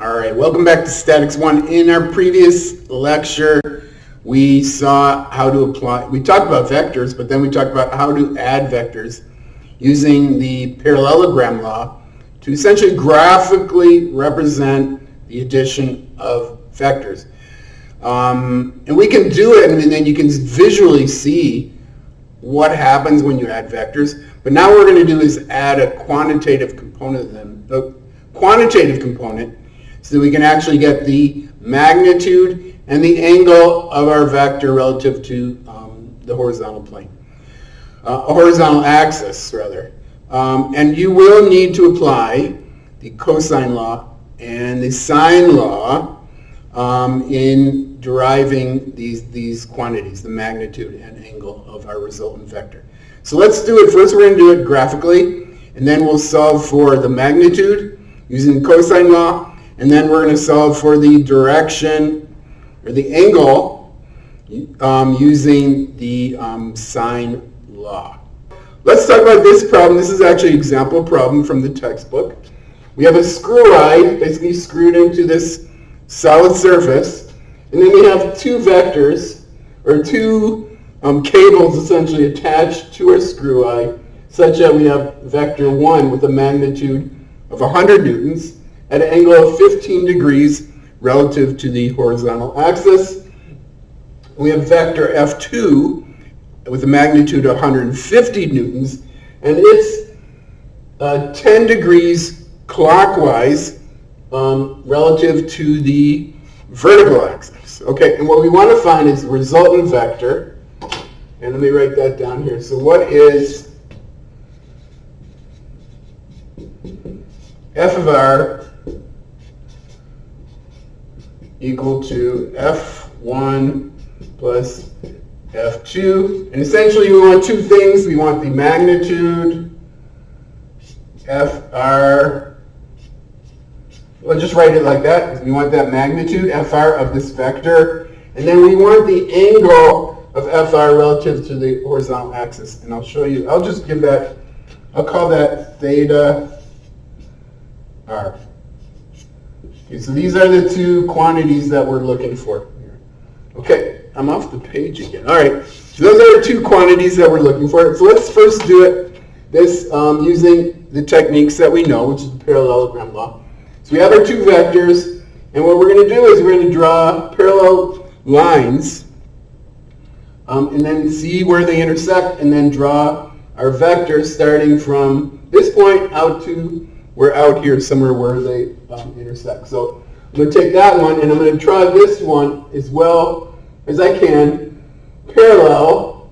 All right, welcome back to Statics 1. In our previous lecture, we saw how to apply, we talked about vectors, but then we talked about how to add vectors using the parallelogram law to essentially graphically represent the addition of vectors. And we can do it, and then you can visually see what happens when you add vectors. But now what we're going to do is add a quantitative component of them, so that we can actually get the magnitude and the angle of our vector relative to the horizontal plane, a horizontal axis rather. And you will need to apply the cosine law and the sine law in deriving these quantities, the magnitude and angle of our resultant vector. So let's do it. First we're going to do it graphically, and then we'll solve for the magnitude using the cosine law, and then we're going to solve for the direction or the angle using the sine law. Let's talk about this problem. This is actually an example problem from the textbook. We have a screw eye basically screwed into this solid surface, and then we have two vectors, or two cables essentially attached to our screw eye, such that we have vector 1 with a magnitude of 100 newtons at an angle of 15 degrees relative to the horizontal axis. We have vector F2 with a magnitude of 150 newtons, and it's 10 degrees clockwise relative to the vertical axis. Okay, and what we want to find is the resultant vector, and let me write that down here. So what is f of r equal to f1 plus f2, and essentially we want two things. We want the magnitude fr, we'll just write it like that, because we want that magnitude fr of this vector, and then we want the angle of fr relative to the horizontal axis, and I'll show you, I'll just give that, I'll call that theta r. Okay, so these are the two quantities that we're looking for here. Okay, I'm off the page again. All right, so those are two quantities that we're looking for. So let's first do it using the techniques that we know, which is the parallelogram law. So we have our two vectors, and what we're going to do is we're going to draw parallel lines, and then see where they intersect, and then draw our vectors starting from this point out to, we're out here somewhere where they intersect. So I'm going to take that one, and I'm going to draw this one as well as I can, parallel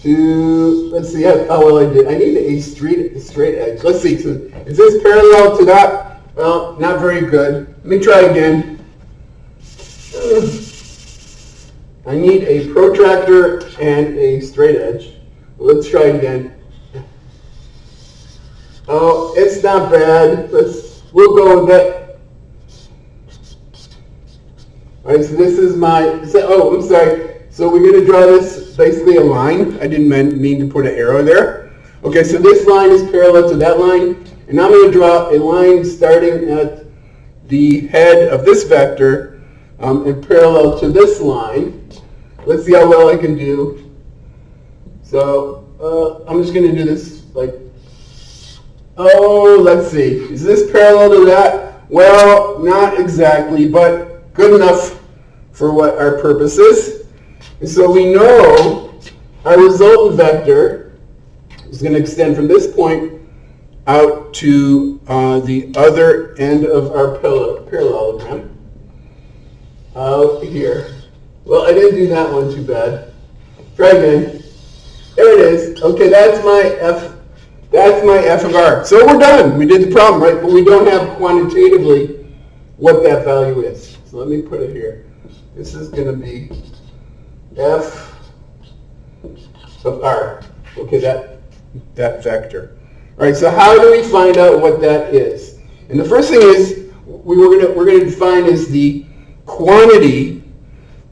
to, let's see how well I did. I need a straight edge. Let's see, so is this parallel to that? Well, not very good. Let me try again. I need a protractor and a straight edge. Let's try again. Oh, it's not bad. We'll go with that. All right, so this is oh, I'm sorry. So we're going to draw this basically a line. I didn't mean to put an arrow there. Okay, so this line is parallel to that line, and I'm going to draw a line starting at the head of this vector and parallel to this line. Let's see how well I can do. So I'm just going to do this like, oh, let's see. Is this parallel to that? Well, not exactly, but good enough for what our purpose is. And so we know our resultant vector is going to extend from this point out to the other end of our parallelogram. Out here. Well, I didn't do that one too bad. Try again. There it is. Okay, that's my f of r. So we're done. We did the problem, right? But we don't have quantitatively what that value is. So let me put it here. This is going to be f of r. Okay, that vector. All right, so how do we find out what that is? And the first thing is we're going to define is the quantity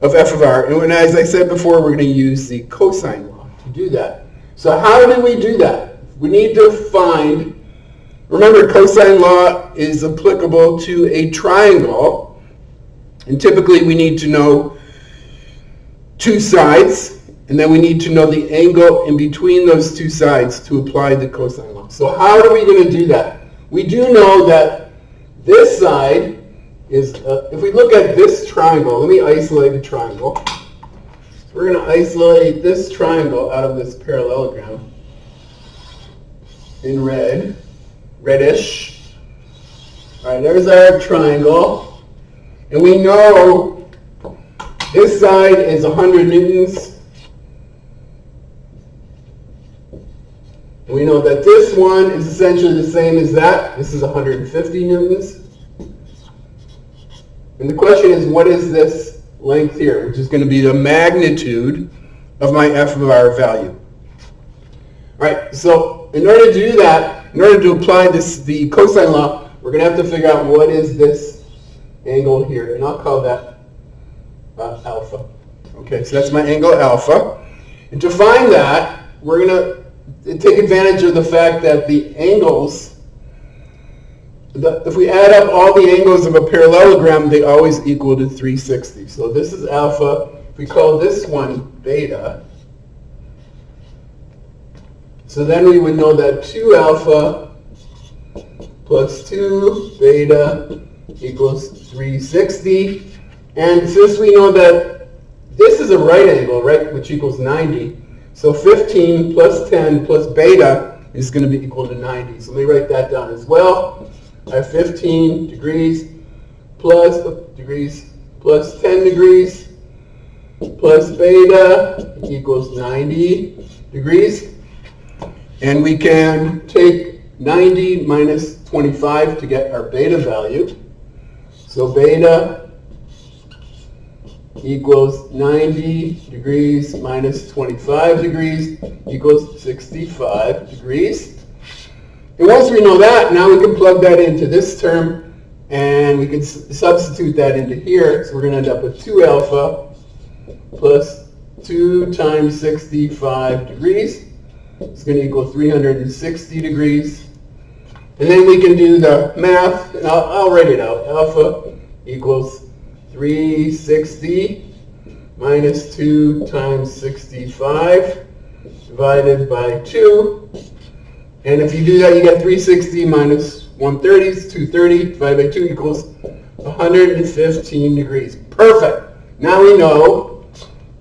of f of r. And as I said before, we're going to use the cosine law to do that. So how do we do that? We need to find Remember, cosine law is applicable to a triangle, and typically we need to know two sides, and then we need to know the angle in between those two sides to apply the cosine law. So how are we going to do that? We do know that this side is, if we look at this triangle, let me isolate a triangle. We're going to isolate this triangle out of this parallelogram in red, reddish. All right, there's our triangle. And we know this side is 100 newtons. And we know that this one is essentially the same as that. This is 150 newtons. And the question is, what is this length here, which is going to be the magnitude of my f of r value? All right, so in order to do that, in order to apply the cosine law, we're going to have to figure out what is this angle here, and I'll call that alpha. Okay, so that's my angle alpha. And to find that, we're going to take advantage of the fact that the angles, if we add up all the angles of a parallelogram, they always equal to 360. So this is alpha. If we call this one beta, so then we would know that 2 alpha plus 2 beta equals 360. And since we know that this is a right angle, right, which equals 90, so 15 plus 10 plus beta is going to be equal to 90. So let me write that down as well. I have 15 degrees plus 10 degrees plus beta equals 90 degrees. And we can take 90 minus 25 to get our beta value. So beta equals 90 degrees minus 25 degrees equals 65 degrees. And once we know that, now we can plug that into this term, and we can substitute that into here. So we're going to end up with 2 alpha plus 2 times 65 degrees. It's going to equal 360 degrees. And then we can do the math, and I'll write it out. Alpha equals 360 minus 2 times 65 divided by 2. And if you do that, you get 360 minus 130 is 230 divided by 2 equals 115 degrees. Perfect. Now we know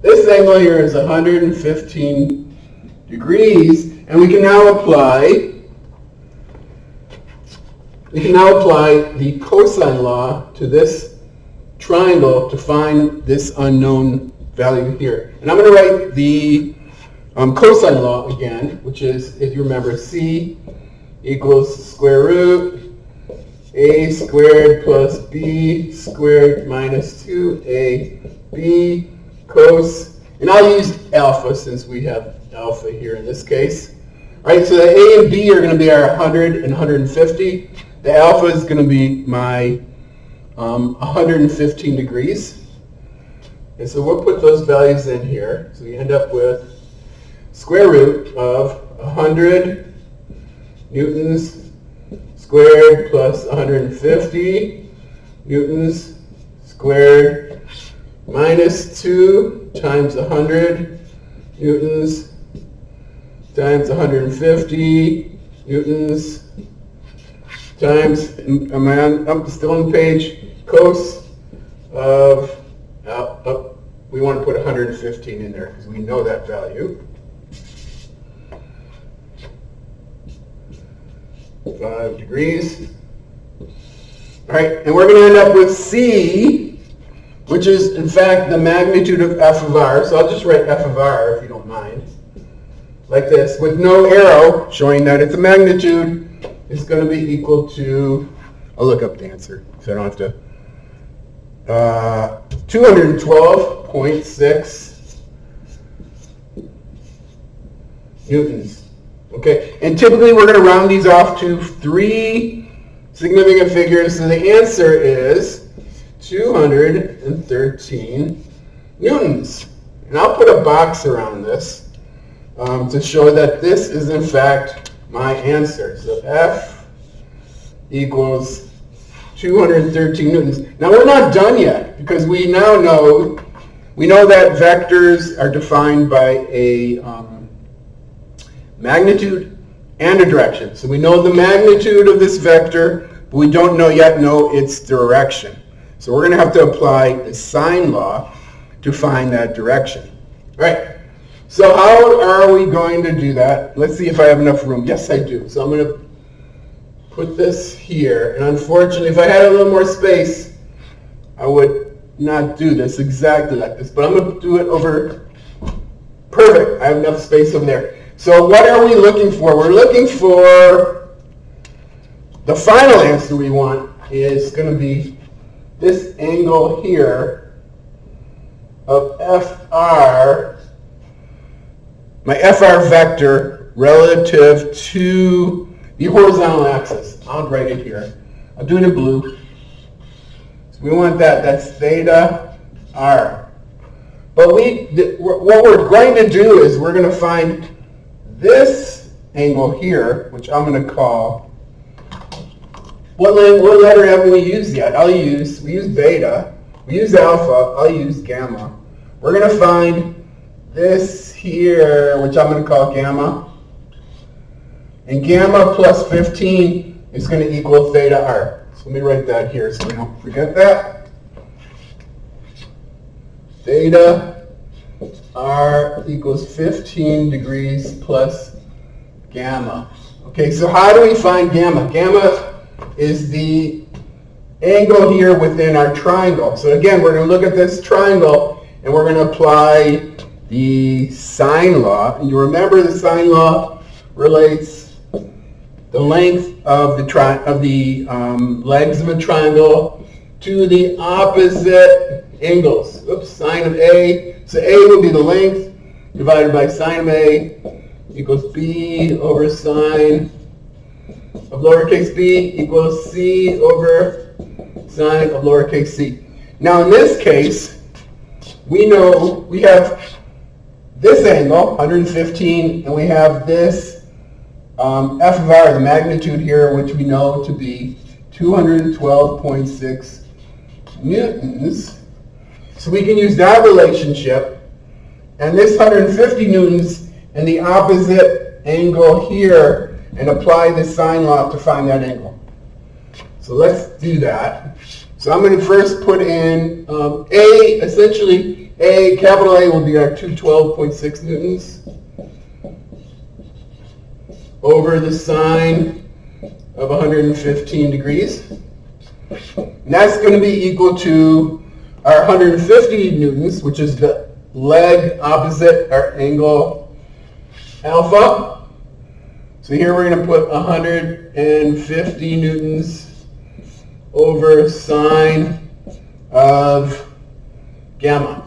this angle here is 115 degrees, and we can now apply the cosine law to this triangle to find this unknown value here. And I'm going to write the cosine law again, which is, if you remember, c equals square root a squared plus b squared minus 2ab cos, and I'll use alpha since we have alpha here in this case. All right, so the a and b are going to be our 100 and 150. The alpha is going to be my 115 degrees. And so we'll put those values in here. So we end up with square root of 100 newtons squared plus 150 newtons squared minus 2 times 100 newtons times 150 newtons times, I'm still on the page, cos of, we want to put 115 in there because we know that value. 5 degrees. All right, and we're going to end up with C, which is in fact the magnitude of f of r. So I'll just write f of r if you don't mind, like this, with no arrow, showing that its magnitude is going to be equal to, I'll look up the answer so I don't have to, 212.6 newtons. Okay, and typically we're going to round these off to 3 significant figures, so the answer is 213 newtons. And I'll put a box around this to show that this is in fact my answer. So F equals 213 newtons. Now we're not done yet, because we now know, that vectors are defined by a magnitude and a direction. So we know the magnitude of this vector, but we don't yet know its direction. So we're going to have to apply the sine law to find that direction. All right. So how are we going to do that? Let's see if I have enough room. Yes, I do. So I'm going to put this here. And unfortunately, if I had a little more space, I would not do this exactly like this. But I'm going to do it over. Perfect. I have enough space over there. So what are we looking for? We're looking for the final answer we want is going to be this angle here of FR, my FR vector relative to the horizontal axis. I'll write it here. I'll do it in blue. So we want that. That's theta R. But what we're going to do is we're going to find this angle here, which I'm going to call, what letter haven't we used yet? We use beta, we use alpha, I'll use gamma. We're going to find this here, which I'm going to call gamma. And gamma plus 15 is going to equal theta R. So let me write that here so we don't forget that. Theta R equals 15 degrees plus gamma. Okay, so how do we find gamma? Gamma is the angle here within our triangle. So again, we're going to look at this triangle and we're going to apply the sine law. And you remember the sine law relates the length of the legs of a triangle to the opposite angles. Oops, sine of A. So A would be the length divided by sine of A equals B over sine of lowercase b equals c over sine of lowercase c. Now in this case, we know we have this angle, 115, and we have this f of r, the magnitude here, which we know to be 212.6 newtons. So we can use that relationship, and this 150 newtons and the opposite angle here, and apply the sine law to find that angle. So let's do that. So I'm going to first put in A, essentially A, capital A will be our 212.6 newtons over the sine of 115 degrees. And that's going to be equal to our 150 newtons, which is the leg opposite our angle alpha. So here we're going to put 150 newtons over sine of gamma.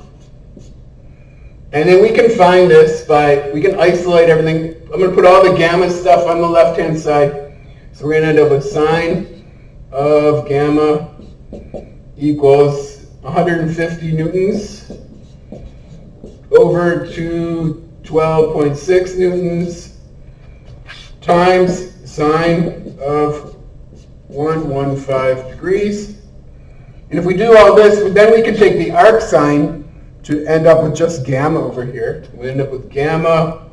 And then we can find this we can isolate everything. I'm going to put all the gamma stuff on the left-hand side. So we're going to end up with sine of gamma equals 150 newtons over 212.6 newtons times sine of 115 degrees. And if we do all this, then we can take the arc sine to end up with just gamma over here. We end up with gamma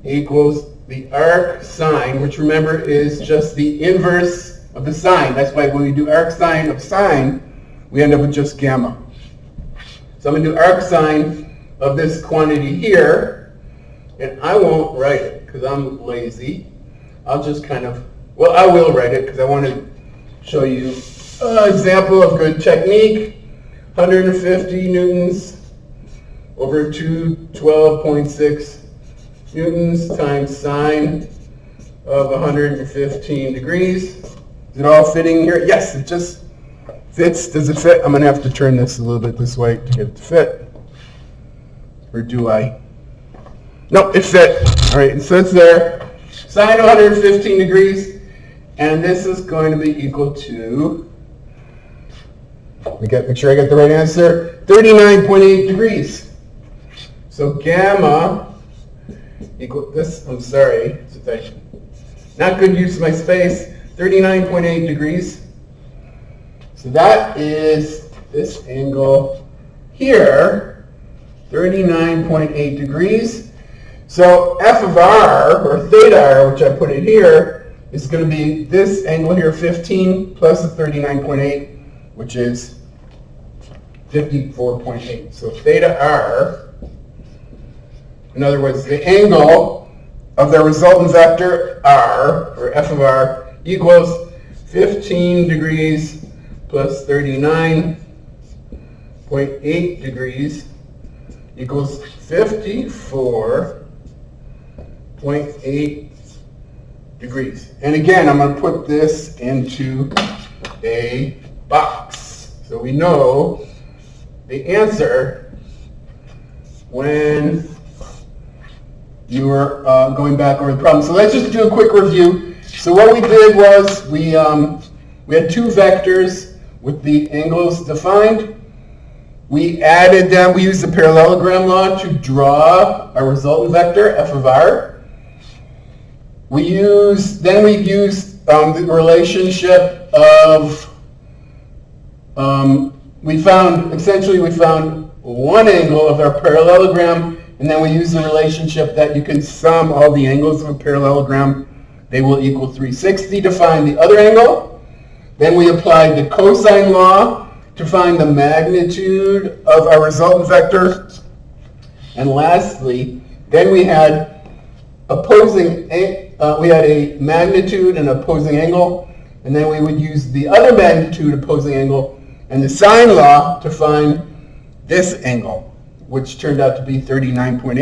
equals the arc sine, which remember is just the inverse of the sine. That's why when we do arc sine of sine, we end up with just gamma. So I'm going to do arc sine of this quantity here, and I won't write it because I'm lazy. I'll just I will write it because I want to show you an example of good technique. 150 newtons over 212.6 newtons times sine of 115 degrees. Is it all fitting here? Yes, it just fits. Does it fit? I'm going to have to turn this a little bit this way to get it to fit. Or do I? No, it fit. All right, so it's there. Sine of 115 degrees, and this is going to be equal to, make sure I get the right answer, 39.8 degrees. So gamma equal this, I'm sorry, not good use of my space, 39.8 degrees. So that is this angle here, 39.8 degrees. So f of r, or theta r, which I put it here, is going to be this angle here, 15, plus the 39.8, which is 54.8. So theta r, in other words, the angle of the resultant vector r, or f of r, equals 15 degrees plus 39.8 degrees equals 54.8 degrees. And again, I'm going to put this into a box. So we know the answer when you are going back over the problem. So let's just do a quick review. So what we did was we had two vectors with the angles defined. We added them. We used the parallelogram law to draw a resultant vector, f of r. We used the relationship of, we found one angle of our parallelogram, and then we used the relationship that you can sum all the angles of a parallelogram. They will equal 360 to find the other angle. Then we applied the cosine law to find the magnitude of our resultant vector. And lastly, then we had we had a magnitude and opposing angle, and then we would use the other magnitude opposing angle and the sine law to find this angle, which turned out to be 39.8.